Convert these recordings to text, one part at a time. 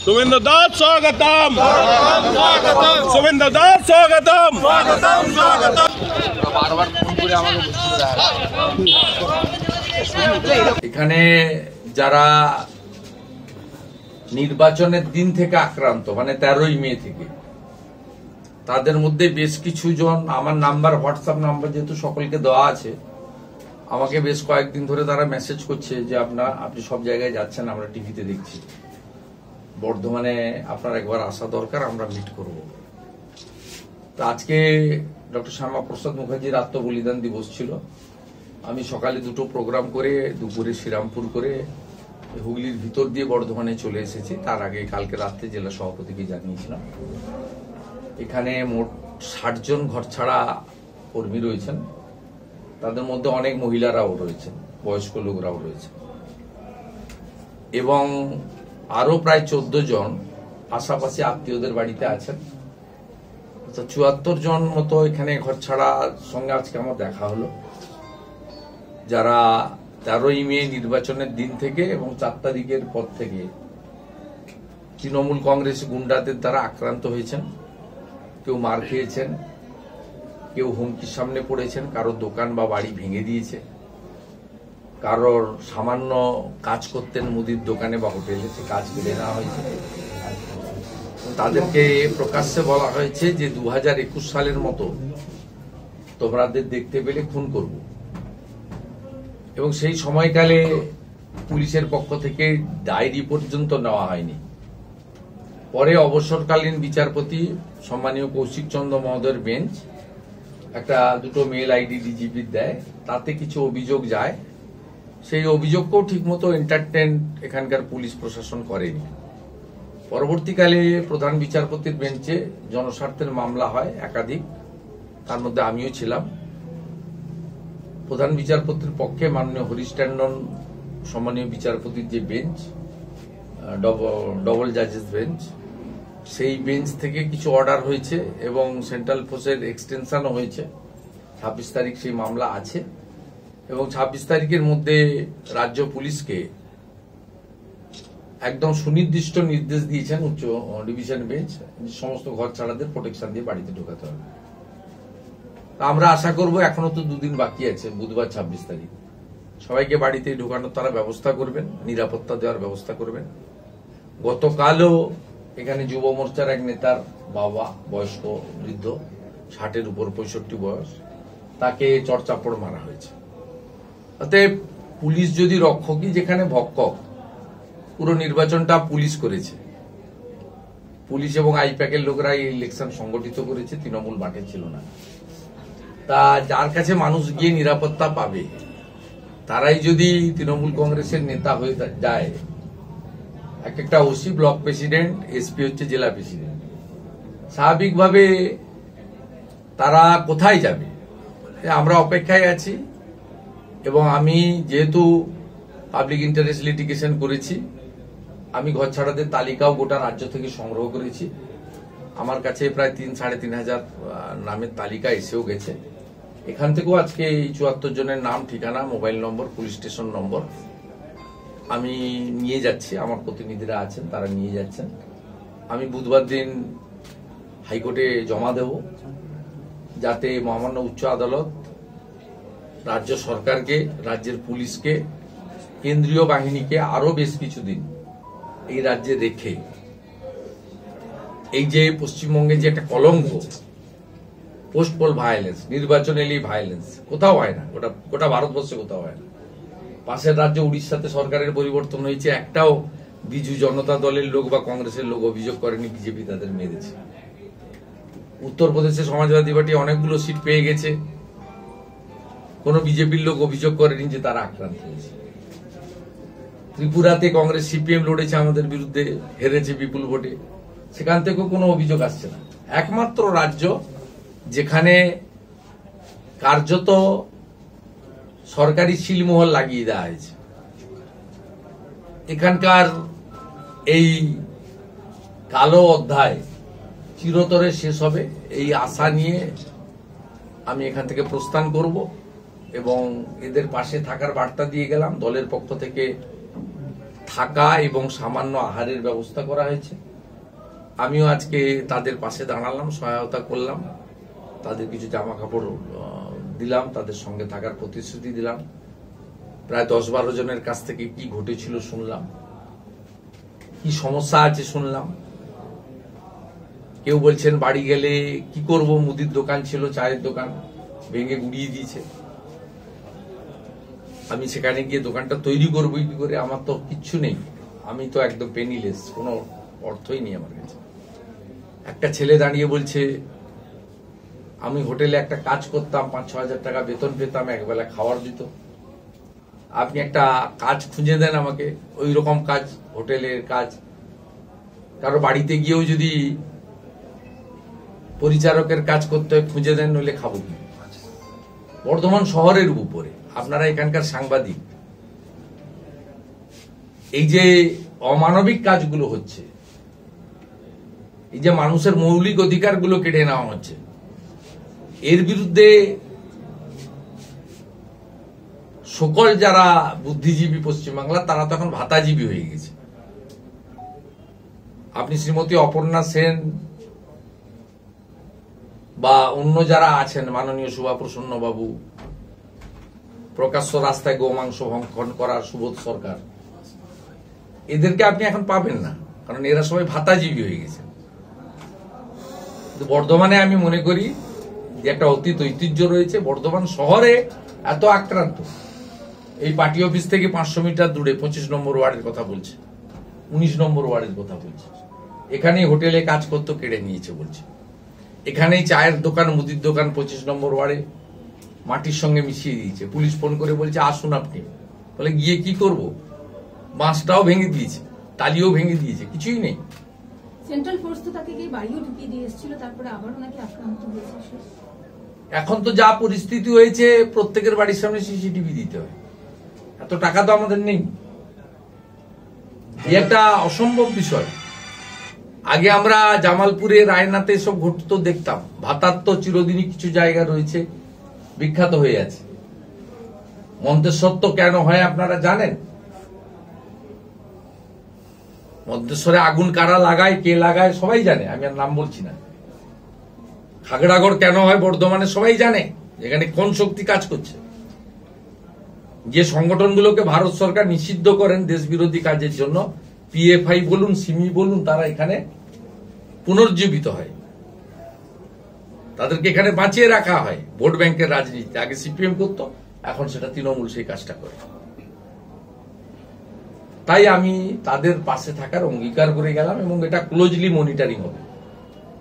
सुविंदर दास स्वागतम सुविंदर दास स्वागतम এখানে যারা নির্বাচনের দিন থেকে আক্রান্ত মানে 13ই মে থেকে তাদের মধ্যে বেশ কিছু জন আমার নাম্বার হোয়াটসঅ্যাপ নাম্বার যেহেতু সকলকে দেওয়া আছে আমাকে বেশ কয়েকদিন ধরে তারা মেসেজ করছে যে আপনি সব জায়গায় যাচ্ছেন আমরা টিভিতে দেখছি বর্ধমানে আপনার একবার আসা দরকার আমরা মিট করব। তো আজকে ডক্টর শ্যামাপ্রসাদ মুখার্জির আত্মবলিদান দিবস ছিল। আমি সকালে দুটো প্রোগ্রাম করে দুপুরে শ্রীরামপুর করে হুগলির ভিতর দিয়ে বর্ধমানে চলে এসেছি। তার আগে কালকে রাত্রে জেলা সভাপতিকে জানিয়েছিলাম। এখানে মোট 60 জন ঘরছাড়া কর্মী রয়েছেন, তাদের মধ্যে অনেক মহিলারাও রয়েছেন, বয়স্ক লোকরাও রয়েছেন এবং আরো প্রায় 14 জন পাশাপাশি আত্মীয়দের বাড়িতে আছেন। 74 জন মতো এখানে ঘরছাড়ার সঙ্গে আজকে আমার দেখা হলো, যারা 13ই মে নির্বাচনের দিন থেকে এবং 4 তারিখের পর থেকে তৃণমূল কংগ্রেস গুন্ডাদের দ্বারা আক্রান্ত হয়েছেন। কেউ মার খেয়েছেন, কেউ হুমকির সামনে পড়েছেন, কারোর দোকান বা বাড়ি ভেঙে দিয়েছে, কারোর সামান্য কাজ করতেন মুদির দোকানে বা হোটেলে, সে কাজ কেড়ে নেওয়া হয়েছে। তাদেরকে প্রকাশ্যে বলা হয়েছে যে 2021 সালের মতো তোমাদের দেখতে পেলে খুন করব এবং সেই সময়কালে পুলিশের পক্ষ থেকে ডায়েরি পর্যন্ত নেওয়া হয়নি। পরে অবসরকালীন বিচারপতি সম্মানীয় কৌশিক চন্দ্র মহোদয়ের বেঞ্চ দুটো মেল আইডি ডিজিপি দেয়, তাতে কিছু অভিযোগ যায়। সেই অভিযোগকেও ঠিকমতো এন্টারটেন এখানকার পুলিশ প্রশাসন করেনি। পরবর্তীকালে প্রধান বিচারপতির বেঞ্চে জনস্বার্থের মামলা হয় একাধিক, তার মধ্যে আমিও ছিলাম। প্রধান বিচারপতির পক্ষে মাননীয় হরিশ ট্যান্ডন সম্মানীয় বিচারপতির যে বেঞ্চ, ডবল জাজেস বেঞ্চ, সেই বেঞ্চ থেকে কিছু অর্ডার হয়েছে এবং সেন্ট্রাল ফোর্সের এক্সটেনশনও হয়েছে। 26 তারিখ সেই মামলা আছে এবং 26 তারিখের মধ্যে রাজ্য পুলিশকে একদম সুনির্দিষ্ট নির্দেশ দিয়েছেন উচ্চ ডিভিশন বেঞ্চ, সমস্ত ঘর ছাড়াদের প্রোটেকশন দিয়ে বাড়িতে ঢোকাতে হবে। আমরা আশা করব, এখনো তো 2 দিন বাকি আছে, বুধবার 26 তারিখ, সবাইকে বাড়িতে ঢোকানোর তারা ব্যবস্থা করবেন, নিরাপত্তা দেওয়ার ব্যবস্থা করবেন। গতকালও এখানে যুব মোর্চার এক নেতার বাবা, বয়স্ক বৃদ্ধ, 60-এর উপর 65 বয়স, তাকে চড়চাপড় মারা হয়েছে। অতএব পুলিশ যদি রক্ষকই যেখানে ভক্ষক, পুরো নির্বাচনটা পুলিশ করেছে, পুলিশ এবং আইপ্যাকের লোকরা এই ইলেকশন সংগঠিত করেছে, তৃণমূল মাঠে ছিল না। তা যার কাছে মানুষ গিয়ে নিরাপত্তা পাবে তারাই যদি তৃণমূল কংগ্রেসের নেতা হয়ে যায়, একটা ওসি ব্লক প্রেসিডেন্ট, এসপি হচ্ছে জেলা প্রেসিডেন্ট, স্বাভাবিকভাবে তারা কোথায় যাবে? আমরা অপেক্ষায় আছি এবং আমি যেহেতু পাবলিক ইন্টারেস্ট লিটিগেশন করেছি, আমি ঘরছাড়াদের তালিকাও গোটা রাজ্য থেকে সংগ্রহ করেছি। আমার কাছে প্রায় 3-3.5 হাজার নামের তালিকা এসেও গেছে। এখান থেকেও আজকে এই 74 জনের নাম, ঠিকানা, মোবাইল নম্বর, পুলিশ স্টেশন নম্বর আমি নিয়ে যাচ্ছি। আমার প্রতিনিধিরা আছেন, তারা নিয়ে যাচ্ছেন। আমি বুধবার দিন হাইকোর্টে জমা দেব, যাতে মহামান্য উচ্চ আদালত রাজ্য সরকারকে, রাজ্যের পুলিশকে, কেন্দ্রীয় বাহিনীকে আরো বেশ কিছুদিন এই রাজ্যে রেখে এই যে পশ্চিমবঙ্গে যে একটা কলঙ্ক, পোস্ট পোল ভায়োলেন্স, নির্বাচন এলেই ভায়োলেন্স, কোথাও হয় না, গোটা ভারতবর্ষে কোথাও হয় না। পাশের রাজ্য উড়িষ্যাতে সরকারের পরিবর্তন হয়েছে, একটাও বিজু জনতা দলের লোক বা কংগ্রেসের লোক অভিযোগ করেনি বিজেপি তাদের মেরেছে। উত্তরপ্রদেশে সমাজবাদী পার্টি অনেকগুলো সিট পেয়ে গেছে, কোন বিজেপির লোক অভিযোগ করেনি যে তারা আক্রান্ত হয়েছে। ত্রিপুরাতে কংগ্রেস সিপিএম লড়েছে আমাদের বিরুদ্ধে, হেরেছে বিপুল ভোটে, সেখান থেকেও কোনো অভিযোগ আসছে না। একমাত্র রাজ্য যেখানে কার্যত সরকারি সিলমোহর লাগিয়ে দেওয়া হয়েছে। এখানকার এই কালো অধ্যায় চিরতরে শেষ হবে, এই আশা নিয়ে আমি এখান থেকে প্রস্থান করব এবং এদের পাশে থাকার বার্তা দিয়ে গেলাম। দলের পক্ষ থেকে থাকা এবং সামান্য আহারের ব্যবস্থা করা হয়েছে। আমিও আজকে তাদের পাশে দাঁড়ালাম, সহায়তা করলাম, তাদের কিছু জামা কাপড় দিলাম, তাদের সঙ্গে থাকার প্রতিশ্রুতি দিলাম। প্রায় 10-12 জনের কাছ থেকে কি ঘটেছিল শুনলাম, কি সমস্যা আছে শুনলাম। কেউ বলছেন বাড়ি গেলে কি করব, মুদির দোকান ছিল, চায়ের দোকান ভেঙে গুড়িয়ে দিয়েছে, আমি সেখানে গিয়ে দোকানটা তৈরি করবো কি করে, আমার তো কিচ্ছু নেই, আমি তো একদম পেনিলেস, কোনো অর্থই নেই আমার কাছে। একটা ছেলে দাঁড়িয়ে বলছে আমি হোটেলে একটা কাজ করতাম, 5-6 হাজার টাকা বেতন পেতাম, একবেলা খাওয়ার দিত, আপনি একটা কাজ খুঁজে দেন আমাকে, ওই রকম কাজ, হোটেলের কাজ। কারো বাড়িতে গিয়েও যদি পরিচারকের কাজ করতে হয় খুঁজে দেন, নইলে খাবো কি। বর্ধমান শহরের উপরে আপনারা এখানকার সাংবাদিক, এই যে অমানবিক কাজগুলো হচ্ছে, এই যে মানুষের মৌলিক অধিকারগুলো কেড়ে নেওয়া হচ্ছে, এর বিরুদ্ধে সকল যারা বুদ্ধিজীবী পশ্চিমবাংলা তারা তখন ভাতাজীবী হয়ে গেছে। আপনি শ্রীমতী অপর্ণা সেন বা অন্য যারা আছেন, মাননীয় সুভাপ্রসন্ন বাবু, প্রকাশ্য রাস্তায় গোমাংস ভক্ষণ করার সুবোধ সরকার, এদেরকে আপনি এখন পাবেন না, কারণ এরা সবাই ভাতাজীবী হয়ে গেছে। বর্ধমানে আমি মনে করি যে একটা অতীত ঐতিহ্য রয়েছে। বর্ধমান শহরে এত আক্রান্ত, এই পার্টি অফিস থেকে 500 মিটার দূরে 25 নম্বর ওয়ার্ডের কথা বলছে, 19 নম্বর ওয়ার্ডের কথা বলছে, এখানেই হোটেলে কাজ করতে কেড়ে নিয়েছে বলছে, এখানেই চায়ের দোকান, মুদির দোকান 25 নম্বর ওয়ার্ডে মাটির সঙ্গে মিশিয়ে দিয়েছে। পুলিশ ফোন করে বলছে আসুন আপনি, বলে গিয়ে কি করব, বাঁশটাও ভেঙে দিয়েছে, টালিও ভেঙে দিয়েছে, কিছুই নেই। সেন্ট্রাল ফোর্স তো তাকে গিয়ে বাড়িও ঢুকিয়ে দিয়ে এসেছিল, তারপরে আবারও নাকি আক্রান্ত হয়েছে। এখন তো যা পরিস্থিতি হয়েছে, প্রত্যেকের বাড়ির সামনে সিসিটিভি দিতে হয়, এত টাকা তো আমাদের নেই, এই একটা অসম্ভব বিষয়। আগে আমরা জামালপুরে, রায়নাতে সব ঘটতো দেখতাম, ভাতার তো চিরদিনই কিছু জায়গা রয়েছে বিখ্যাত হয়ে আছে। মন্তেশ্বর তো কেন হয় আপনারা জানেন, মন্তেশ্বরে আগুন কারা লাগায়, কে লাগায় সবাই জানে, আমি আর নাম বলছি না। খাগড়াগড় কেন হয় বর্ধমানে সবাই জানে, যেখানে কোন শক্তি কাজ করছে। যে সংগঠনগুলোকে ভারত সরকার নিষিদ্ধ করেন দেশবিরোধী কাজের জন্য, পিএফআই বলুন, সিমি বলুন, তারা এখানে পুনর্জীবিত হয়, তাদেরকে এখানে বাঁচিয়ে রাখা হয়। ভোট ব্যাংকের রাজনীতি আগে সিপিএম করতো, এখন সেটা তৃণমূল সেই কাজটা করে। তাই আমি তাদের পাশে থাকার অঙ্গীকার করে গেলাম, এবং এটা ক্লোজলি মনিটরিং হবে।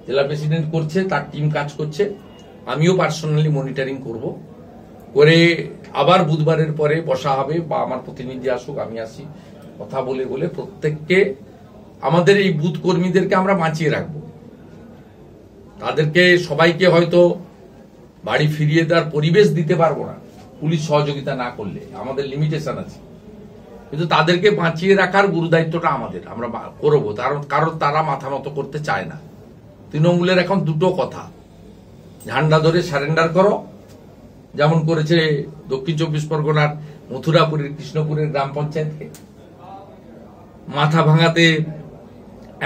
জেলা প্রেসিডেন্ট করছে, তার টিম কাজ করছে, আমিও পার্সোনালি মনিটরিং করব, করে আবার বুধবারের পরে বসা হবে, বা আমার প্রতিনিধি আসুক, আমি আসি, কথা বলে বলে প্রত্যেককে, আমাদের এই বুথ কর্মীদেরকে আমরা বাঁচিয়ে রাখবো। তাদেরকে সবাইকে হয়তো বাড়ি ফিরিয়ে দেওয়ার পরিবেশ দিতে পারবো না পুলিশ সহযোগিতা না করলে, আমাদের লিমিটেশন আছে, কিন্তু তাদেরকে বাঁচিয়ে রাখার গুরুদায়িত্বটা আমাদের, আমরা করবো। কারণ তারা মাথা নত করতে চায় না। তৃণমূলের এখন দুটো কথা, ঝান্ডা ধরে সারেন্ডার করো, যেমন করেছে দক্ষিণ 24 পরগনার মথুরাপুরের, কৃষ্ণপুরের গ্রাম পঞ্চায়েতকে, মাথা ভাঙাতে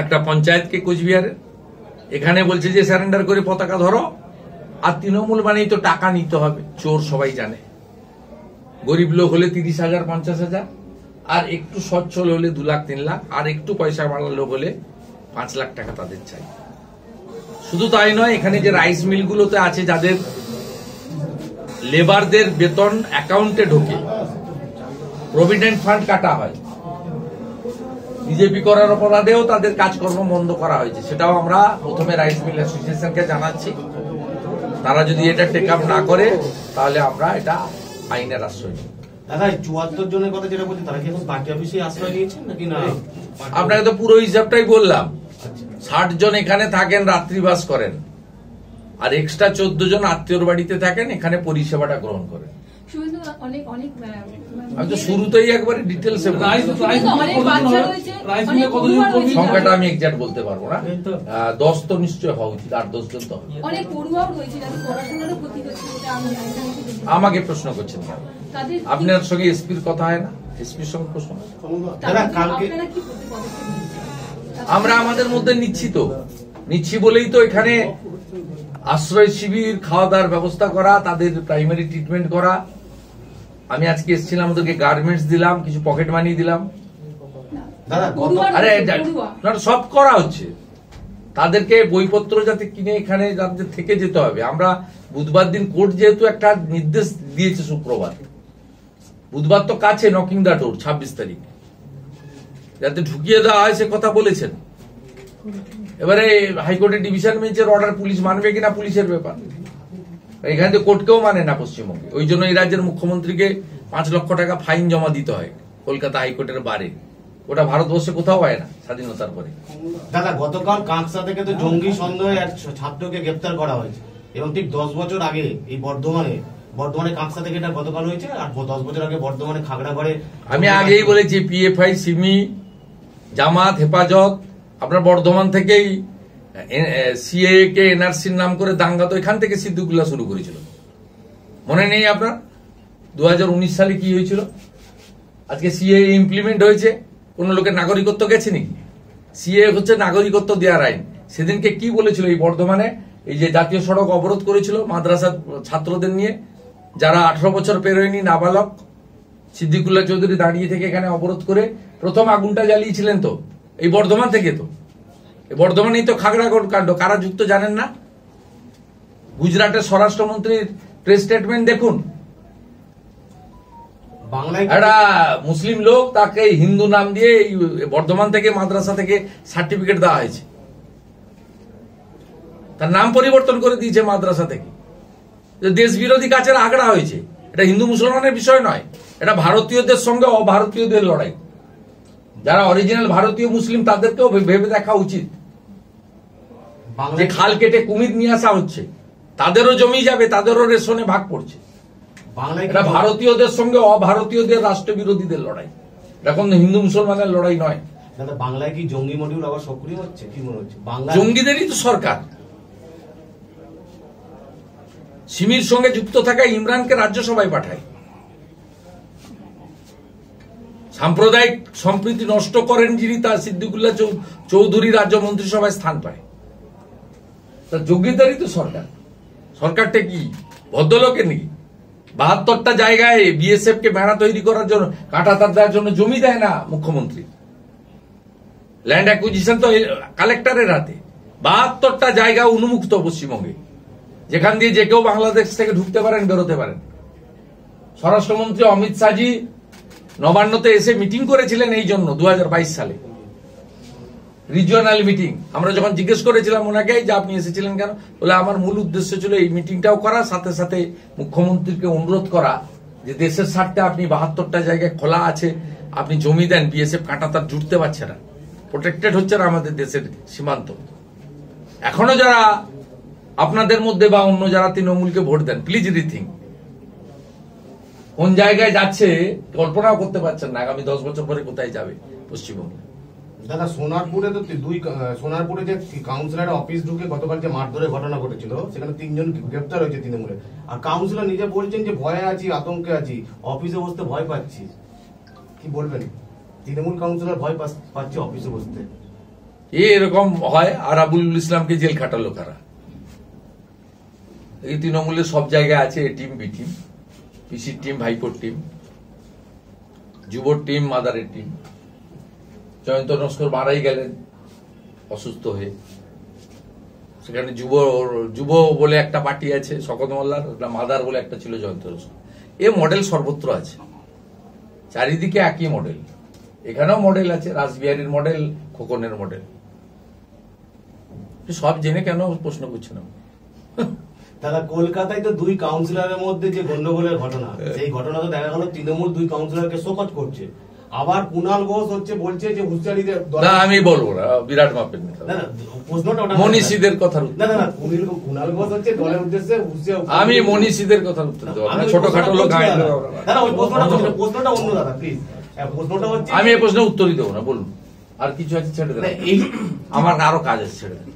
একটা পঞ্চায়েতকে কোচবিহারের, এখানে বলছে যে সারেন্ডার করে পতাকা ধরো। আর তৃণমূল মানেই তো টাকা নিতে হবে, চোর সবাই জানে। গরিব লোক হলে 30,000, 50,000, আর একটু সচ্ছল হলে 2 লাখ 3 লাখ, আর একটু পয়সা বাড়া লোক হলে 5 লাখ টাকা তাদের চাই। শুধু তাই নয়, এখানে যে রাইস মিলগুলোতে আছে, যাদের লেবারদের বেতন অ্যাকাউন্টে ঢোকে, প্রভিডেন্ট ফান্ড কাটা হয়, বিজেপি করার অপরাধেও তাদের কাজকর্ম বন্ধ করা হয়েছে। সেটাও আমরা প্রথমে রাইস মিল অ্যাসোসিয়েশনকে জানাচ্ছি, তারা যদি এটা টেক আপ না করে তাহলে আমরা এটা আইনের আশ্রয় নিই। দাদা 74 জনের কথা যেটা বলছেন, তারা কি এখন পার্টি অফিসে আশ্রয় নিয়েছেন নাকি না? আপনাকে তো পুরো হিসাবটাই বললাম। 60 জন এখানে থাকেন, রাত্রিবাস করেন, আর এক্সট্রা 14 জন আত্মীয়র বাড়িতে থাকেন, এখানে পরিষেবাটা গ্রহণ করেন। শুভেন্দু অনেক অনেক আমি তো শুরুতেই একবারে ডিটেলসে অনেক বাচ্চা রয়েছে, অনেক পড়ুয়া রয়েছে, সংখ্যাটা আমি এক্সাক্ট বলতে পারবো না, 10 তো নিশ্চয় হওয়া উচিত, 8-10 জন তো হবে। অনেক পড়ুয়াও রয়েছে যাদের পড়াশোনারও ক্ষতি হচ্ছে বলে আমি জানি না। আমাকে প্রশ্ন করছেন কেন? তাদের আপনার সঙ্গে এসপির কথা হয় না? এসপির সঙ্গে প্রশ্ন, দাদা কালকে আপনারা কি পদক্ষেপ নিচ্ছেন? আমরা আমাদের মধ্যে নিচ্ছি বলেই তো এখানে আশ্রয় শিবির, খাওয়া দাওয়ার ব্যবস্থা করা, তাদের প্রাইমারি ট্রিটমেন্ট করা। আমি আজকে এসেছিলাম, ওদেরকে গার্মেন্টস দিলাম, কিছু পকেট মানি দিলাম। দাদা পড়ুয়া আরে রয়েছে, পড়ুয়া। না, সব করা হচ্ছে। তাদেরকে বইপত্র যাতে কিনে এখানে যাতে থেকে যেতে হবে। আমরা বুধবার দিন কোর্ট যেহেতু একটা নির্দেশ দিয়েছে শুক্রবার, বুধবার তো কাছে, নকিং দা ডোর 26 তারিখ যাতে ঢুকিয়ে দেওয়া হয় সে কথা বলেছেন। এবারে হাইকোর্টের ডিভিশন বেঞ্চের অর্ডার পুলিশ মানবে কিনা পুলিশের ব্যাপার। এখানে তো কোর্টকেও মানে না পশ্চিমবঙ্গে, ওই জন্য এই রাজ্যের মুখ্যমন্ত্রীকে 5 লক্ষ টাকা ফাইন জমা দিতে হয় কলকাতা হাইকোর্টের বারে। ওটা ভারতবর্ষে কোথাও হয় না স্বাধীনতার পরে। দাদা গতকাল কাঁকসা থেকে তো জঙ্গি সন্দেহে এক ছাত্রকে গ্রেপ্তার করা হয়েছে, এবং ঠিক 10 বছর আগে এই বর্ধমানে কাঁকসা থেকে এটা গতকাল হয়েছে, আর 10 বছর আগে বর্ধমানে খাগড়াগড়ে। আমি আগেই বলেছি পিএফআই, সিমি, জামাত, হেফাজত, আপনার বর্ধমান থেকেই সিএএ কে এনআরসির নাম করে দাঙ্গা তো এখান থেকে সিদ্দিকুল্লাহ শুরু করেছিল। মনে নেই আপনার 2019 সালে কি হয়েছিল? আজকে সিএএ ইমপ্লিমেন্ট হয়েছে, কোন লোকের নাগরিকত্ব গেছে নাকি? সিএএ হচ্ছে নাগরিকত্ব দেওয়ার আইন। সেদিনকে কি বলেছিল এই বর্ধমানে, এই যে জাতীয় সড়ক অবরোধ করেছিল মাদ্রাসা ছাত্রদের নিয়ে, যারা 18 বছর পেরোয়নি, নাবালক, সিদ্দিকুল্লাহ চৌধুরী দাঁড়িয়ে থেকে এখানে অবরোধ করে প্রথম আগুনটা জ্বালিয়েছিলেন তো এই বর্ধমান থেকে। তো এই বর্ধমানেই তো খাগড়াগড় কাণ্ড, কারা যুক্ত জানেন না? গুজরাটের স্বরাষ্ট্রমন্ত্রীর প্রেস স্টেটমেন্ট দেখুন। বাংলায় একটা মুসলিম লোক, তাকে হিন্দু নাম দিয়ে এই বর্ধমান থেকে মাদ্রাসা থেকে সার্টিফিকেট দেওয়া হয়েছে, তার নাম পরিবর্তন করে দিয়েছে মাদ্রাসা থেকে। দেশ বিরোধী কাজের আগড়া হয়েছে। এটা হিন্দু মুসলমানের বিষয় নয়, এটা ভারতীয়দের সঙ্গে অভারতীয়দের লড়াই। যারা অরিজিনাল ভারতীয় মুসলিম তাদেরকেও ভেবে দেখা উচিত যে বাংলায় খাল কেটে কুমির নিয়ে আসা হচ্ছে, তাদেরও জমি যাবে, তাদেরও রেশনে ভাগ পড়ছে। বাংলায় এটা ভারতীয়দের সঙ্গে অভারতীয়দের রাষ্ট্রবিরোধীদের লড়াই, এটা কোনো হিন্দু মুসলমানের লড়াই নয়। দাদা বাংলায় কি জঙ্গি মডিউল আবার সক্রিয় হচ্ছে, কি মনে হচ্ছে? বাংলা জঙ্গিদেরই তো সরকার। সিমির সঙ্গে যুক্ত থাকা ইমরানকে রাজ্যসভায় পাঠায়, সাম্প্রদায়িক সম্প্রীতি নষ্ট করেন যিনি, তা সিদ্দিকুল্লাহ চৌধুরী রাজ্য মন্ত্রিসভায় স্থান পায়। তা জঙ্গিদেরই তো সরকার। সরকারটা কি ভদ্রলোকের নাকি? 72টা জায়গায় বিএসএফ কে বেড়া তৈরি করার জন্য, কাঁটাতার দেওয়ার জন্য জমি দেয় না মুখ্যমন্ত্রী। ল্যান্ড অ্যাকুইজিশন তো কালেক্টরের হাতে। 72টা জায়গা উন্মুক্ত পশ্চিমবঙ্গে, যেখান দিয়ে যে কেউ বাংলাদেশ থেকে ঢুকতে পারেন, বেরোতে পারেন। স্বরাষ্ট্রমন্ত্রী অমিত শাহজি নবান্নতে এসে মিটিং করেছিলেন এই জন্য 2022 সালে, রিজিওনাল মিটিং। আমরা যখন জিজ্ঞেস করেছিলাম ওনাকে যে আপনি এসেছিলেন কেন, বলে আমার মূল উদ্দেশ্য ছিল এই মিটিংটাও করা, সাথে সাথে মুখ্যমন্ত্রীকে অনুরোধ করা যে দেশের স্বার্থে আপনি 72টা জায়গায় খোলা আছে, আপনি জমি দেন, বিএসএফ কাঁটাতার জুড়তে পারছে না, প্রোটেক্টেড হচ্ছে না আমাদের দেশের সীমান্ত। এখনো যারা আপনাদের মধ্যে বা অন্য যারা তৃণমূলকে ভোট দেন, প্লিজ রিথিং। কোন জায়গায় যাচ্ছে কল্পনাও করতে পারছেন না আগামী 10 বছর পরে কোথায় যাবে পশ্চিমবঙ্গ। দাদা সোনারপুরে তো সোনারপুরে যে কাউন্সিলর অফিস ঢুকে গতকাল যে মারধরের ঘটনা ঘটেছিল, সেখানে 3 জন গ্রেপ্তার হয়েছে তৃণমূলে। আর কাউন্সিলর নিজে বলছেন যে ভয়ে আছি, আতঙ্কে আছি, অফিসে বসতে ভয় পাচ্ছি। কি বলবেন? তৃণমূল কাউন্সিলর ভয় পাচ্ছে অফিসে বসতে। এরকম হয়। আর আবুল ইসলামকে জেল খাটালো কারা? এই তৃণমূলের সব জায়গায় আছে, এ টিম, বি টিম, পিসির টিম, ভাইপোর টিম, যুবর টিম, মাদারের টিম। জয়ন্ত নস্কর মারাই গেলেন অসুস্থ হয়ে। সেখানে যুব বলে একটা পার্টি আছে শকত মোল্লার, মাদার বলে একটা ছিল জয়ন্ত নস্কর। এ মডেল সর্বত্র আছে, চারিদিকে একই মডেল। এখানেও মডেল আছে, রাসবিহারীর মডেল, খোকনের মডেল। সব জেনে কেন প্রশ্ন করছেন? দাদা কলকাতায় তো 2 কাউন্সিলরের মধ্যে যে গন্ডগোলের ঘটনা, সেই ঘটনা তো দেখা গেল তৃণমূল 2 কাউন্সিলরকে শোকজ করছে। আবার কুণাল ঘোষ হচ্ছে বলছে যে হুঁশিয়ারিদের না আমি বলবো না, বিরাট মাপের নেতা। না, না, প্রশ্নটা ওটা মনীষীদের কথার উত্তর। না না না কুণাল ঘোষ হচ্ছে দলের উদ্দেশ্যে আমি মনীষীদের কথার উত্তর দেবো না, ছোটখাটো লোক গায়ে দেবো না। দাদা ওই প্রশ্নটা অন্য দাদা প্লিজ। প্রশ্নটা হচ্ছে আমি এই প্রশ্নের উত্তরই দেবো না, বলুন। আর কিছু আছে ছেড়ে দেবেন, এই আমার আরো কাজ আছে, ছেড়ে দেবেন।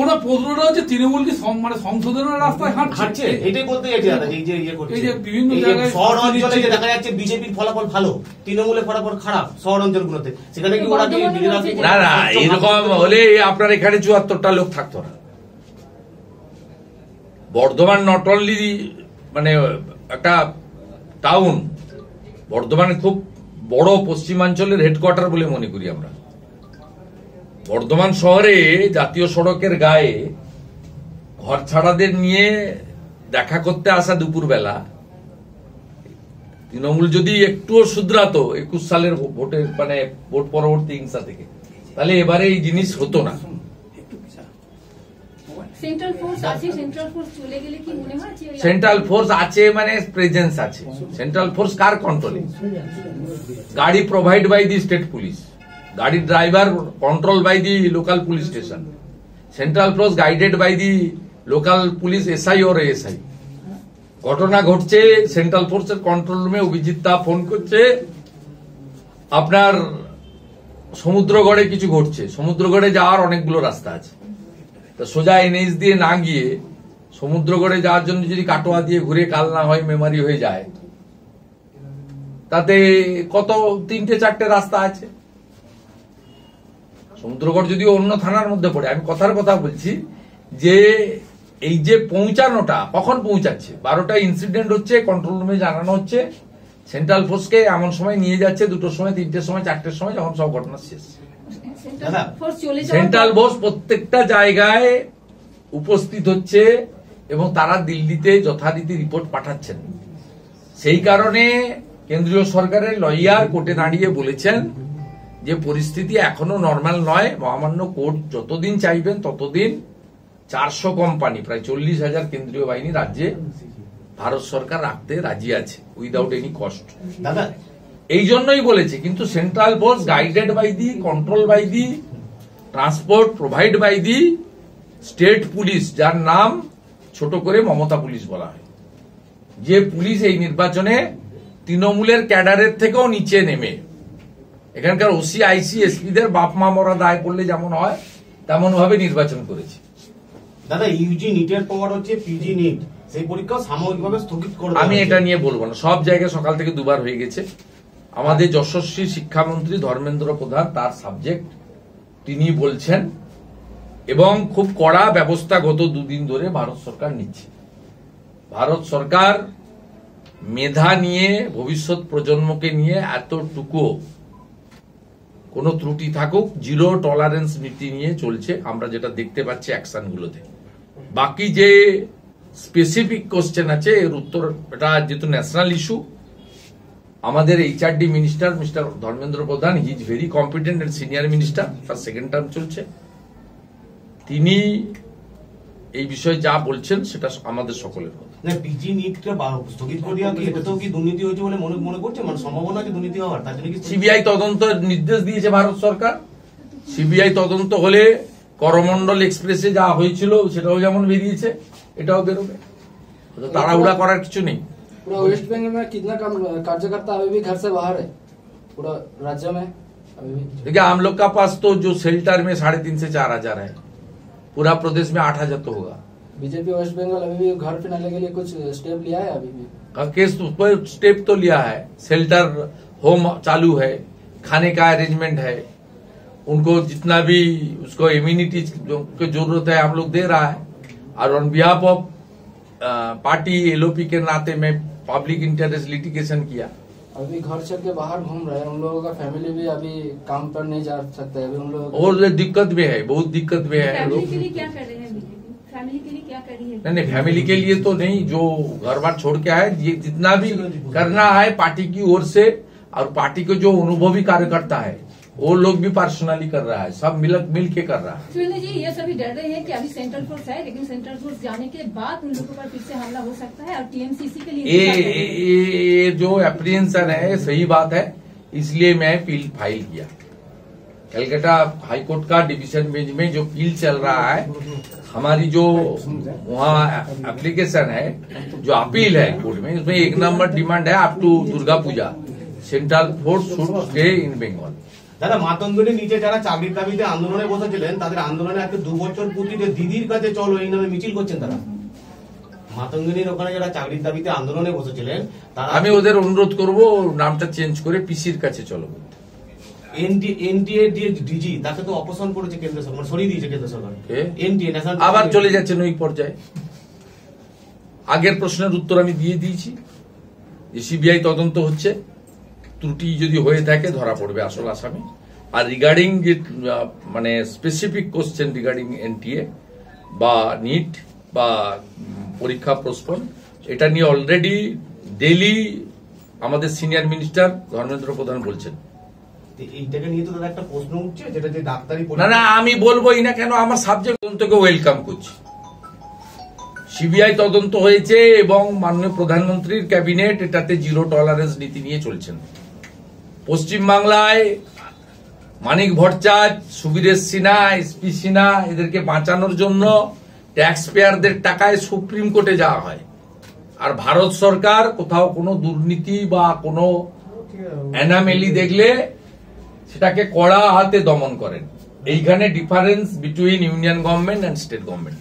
ওরা প্রশ্নটা হচ্ছে তৃণমূল কি মানে সংশোধনের রাস্তায় হাঁটছে হাঁটছে? এটাই বলতে চাইছি দাদা, এই যে ইয়ে করছে এই যে বিভিন্ন এই যে জায়গায় শহর অঞ্চলে যে দেখা যাচ্ছে বিজেপির ফলাফল ভালো, তৃণমূলের ফলাফল খারাপ শহর অঞ্চলগুলোতে, সেখানে কি ওরা কি না না, এরকম হলে আপনার এখানে 74টা লোক থাকতো না। বর্ধমান নট অনলি মানে একটা টাউন, বর্ধমান খুব বড় পশ্চিমাঞ্চলের হেডকোয়ার্টার বলে মনে করি আমরা। বর্ধমান শহরে জাতীয় সড়কের গায়ে ঘর ছাড়াদের নিয়ে দেখা করতে আসা দুপুরবেলা তৃণমূল যদি একটুও শুধরাতো 21 সালের ভোটের মানে ভোট পরবর্তী হিংসা থেকে, তাহলে এবারে এই জিনিস হতো না। সেন্ট্রাল ফোর্স আছে, সেন্ট্রাল ফোর্স চলে গেলে কি মনে হয় যে ওই- সেন্ট্রাল ফোর্স আছে মানে প্রেজেন্স আছে। সেন্ট্রাল ফোর্স কার কন্ট্রোলে? গাড়ি provide by the state police, গাড়ি driver control by the local police station, central force guided by the local police SI or ASI. ঘটনা ঘটছে সেন্ট্রাল ফোর্সের কন্ট্রোল রুমে, অভিজিৎ দা ফোন করছে আপনার সমুদ্রগড়ে কিছু ঘটছে। সমুদ্রগড়ে যাওয়ার অনেকগুলো রাস্তা আছে, তা সোজা এনএইচ দিয়ে না গিয়ে সমুদ্রগড়ে যাওয়ার জন্য যদি কাটোয়া দিয়ে ঘুরে কাল না হয় মেমারি হয়ে যায়, তাতে কত 3-4টে রাস্তা আছে। সমুদ্রগড় যদিও অন্য থানার মধ্যে পড়ে, আমি কথার কথা বলছি যে এই যে পৌঁছানোটা কখন পৌঁছাচ্ছে, 12টা ইনসিডেন্ট হচ্ছে, কন্ট্রোল রুমে জানানো হচ্ছে, সেন্ট্রাল ফোর্সকে এমন সময় নিয়ে যাচ্ছে 2টোর সময়, 3টের সময়, 4টের সময়, যখন সব ঘটনা শেষ। সেন্ট্রাল ফোর্স চলে যাওয়ার সেন্ট্রাল পর- ফোর্স প্রত্যেকটা জায়গায় উপস্থিত হচ্ছে এবং তারা দিল্লিতে যথারীতি রিপোর্ট পাঠাচ্ছেন। সেই কারণে কেন্দ্রীয় সরকারের লয়ার কোর্টে দাঁড়িয়ে বলেছেন যে পরিস্থিতি এখনো নরমাল নয়, মহামান্য কোর্ট যতদিন চাইবেন ততদিন 400 কোম্পানি, প্রায় 40,000 কেন্দ্রীয় বাহিনী রাজ্যে ভারত সরকার রাখতে রাজি আছে উইদাউট এনি কস্ট। দাদা এই জন্যই বলেছে, কিন্তু central force guided by the, control by the, transport provide by the state police, যার নাম ছোট করে মমতা পুলিশ বলা হয়। যে পুলিশ এই নির্বাচনে তৃণমূলের ক্যাডারের থেকেও নিচে নেমে এখানকার ওসি আইসি এসপিদের বাপ মা মরা দায় পড়লে যেমন হয় তেমন ভাবে নির্বাচন করেছে। দাদা ইউজি নিটের পর হচ্ছে পিজি নিট, সেই পরীক্ষা সাময়িকভাবে স্থগিত করে আমি এটা নিয়ে বলবো না, সব জায়গায় সকাল থেকে দুবার হয়ে গেছে। আমাদের যশস্বী শিক্ষামন্ত্রী ধর্মেন্দ্র প্রধান তার সাবজেক্ট তিনি বলছেন এবং খুব কড়া ব্যবস্থা গত 2 দিন ধরে ভারত সরকার নিচ্ছে। ভারত সরকার মেধা নিয়ে, ভবিষ্যৎ প্রজন্মকে নিয়ে এতটুকু কোনো ত্রুটি থাকুক, 0 টলারেন্স নীতি নিয়ে চলছে। আমরা যেটা দেখতে পাচ্ছি অ্যাকশনগুলোতে। বাকি যে স্পেসিফিক কোশ্চেন আছে এর উত্তর, এটা যেহেতু ন্যাশনাল ইস্যু, আমাদের HRD minister mister Dharmendra Pradhan, he is very competent and senior minister, তার 2nd টার্ম চলছে, তিনি এই বিষয়ে যা বলছেন সেটা আমাদের সকলের কথা। না পিজি নিটটা স্থগিত করে দেওয়া কি এটাতেও কি দুর্নীতি হয়েছে বলে মনে করছে, মানে সম্ভাবনা আছে দুর্নীতি হওয়ার, তার জন্য কি সিবিআই তদন্ত নির্দেশ দিয়েছে ভারত সরকার। সিবিআই তদন্ত হলে করমন্ডল এক্সপ্রেসে যা হয়েছিল সেটাও যেমন বেরিয়েছে, এটাও বেরোবে, তাড়াহুড়া করার কিছু নেই। पूरा वेस्ट बंगाल में कितना कम कार्यकर्ता अभी भी घर से बाहर है, पूरा राज्य में अभी भी? देखिए हम लोग का पास तो जो शेल्टर में 3,500 से 4,000 है, पूरा प्रदेश में 8,000 तो होगा। बीजेपी वेस्ट बंगाल अभी भी घर फिनाले के लिए कुछ स्टेप लिया है अभी भी? केस पर स्टेप तो लिया है, शेल्टर होम चालू है, खाने का अरेंजमेंट है, उनको जितना भी उसको इम्यूनिटी की जरूरत है हम लोग दे रहा है। और on behalf of party LOP के नाते में पब्लिक इंटरेस्ट लिटिगेशन किया। अभी घर छोड़ के बाहर घूम रहे हैं, उन लोगों का फैमिली भी अभी काम पर नहीं जा सकते, अभी उन लोगों और दिक्कत में है, बहुत दिक्कत में है फैमिली लोग। के लिए क्या कर रहे हैं बीजेपी? फैमिली के लिए क्या कर रही है? नहीं फैमिली के लिए तो नहीं, जो घर बार छोड़ के आए, ये जितना भी करना है पार्टी की ओर से, और पार्टी के जो अनुभवी कार्यकर्ता है वो लोग भी पर्सनली कर रहा है, सब मिल के कर रहा है। सुरेंद्र जी, ये सभी डर रहे हैं कि अभी सेंट्रल फोर्स है, लेकिन सेंट्रल फोर्स जाने के बाद उन लोगों पर फिर से हमला हो सकता है और टीएमसीसी के लिए इंतजार कर रहे हैं। ये जो एप्रीहेंशन है सही बात है, इसलिए मैं अपील फाइल किया। कलकत्ता हाईकोर्ट का डिवीजन बेंच में जो अपील चल रहा है, हमारी जो वहाँ एप्लीकेशन है, जो अपील है कोर्ट में, उसमें 1 नंबर डिमांड है up to Durga Puja central force should stay in Bengal. দাদা মাতঙ্গিনীর নিচে যারা চাকরির দাবিতে আন্দোলনে বসেছিলেন তাদের আন্দোলনে আজকে 2 বছর পূর্তি যে দিদির কাছে চলো এই নামে মিছিল করছেন তারা। মাতঙ্গিনীর ওখানে যারা চাকরির দাবিতে আন্দোলনে বসেছিলেন তারা আমি ওদের অনুরোধ করব নামটা চেঞ্জ করে পিসির কাছে চলো। এনটিএ ডিজি তাকে তো অপসারণ করেছে কেন্দ্র সরকার, সরিয়ে দিয়েছে কেন্দ্র সরকার। এনটিএ আবার চলে যাচ্ছেন ওই পর্যায়ে। আগের প্রশ্নের উত্তর আমি দিয়ে দিয়েছি যে সিবিআই তদন্ত হচ্ছে, ত্রুটি যদি হয়ে থাকে ধরা পড়বে আসল আসামি। আর রিগার্ডিং যে মানে স্পেসিফিক কোশ্চেন রিগার্ডিং এনটিএ বা নিট বা পরীক্ষা পোস্টপোন, এটা নিয়ে অলরেডি ডেইলি আমাদের সিনিয়র মিনিস্টার ধর্মেন্দ্র প্রধান বলছেন। এইটাকে নিয়ে তো দাদা একটা প্রশ্ন উঠছে যেটা যে ডাক্তারি না না আমি বলবোই না কেন, আমার সাবজেক্ট তদন্তকে ওয়েলকাম করছি। সিবিআই তদন্ত হয়েছে এবং মাননীয় প্রধানমন্ত্রীর ক্যাবিনেট এটাতে 0 টলারেন্স নীতি নিয়ে চলছেন। পশ্চিমবাংলায় মানিক ভট্টাচার্য, সুবীরেশ সিনহা, এসপি সিনহা এদেরকে বাঁচানোর জন্য ট্যাক্স পেয়ারদের টাকায় সুপ্রিম কোর্টে যাওয়া হয়, আর ভারত সরকার কোথাও কোনো দুর্নীতি বা কোনো অ্যানামেলি দেখলে সেটাকে কড়া হাতে দমন করেন। এইখানে difference between union government and state government.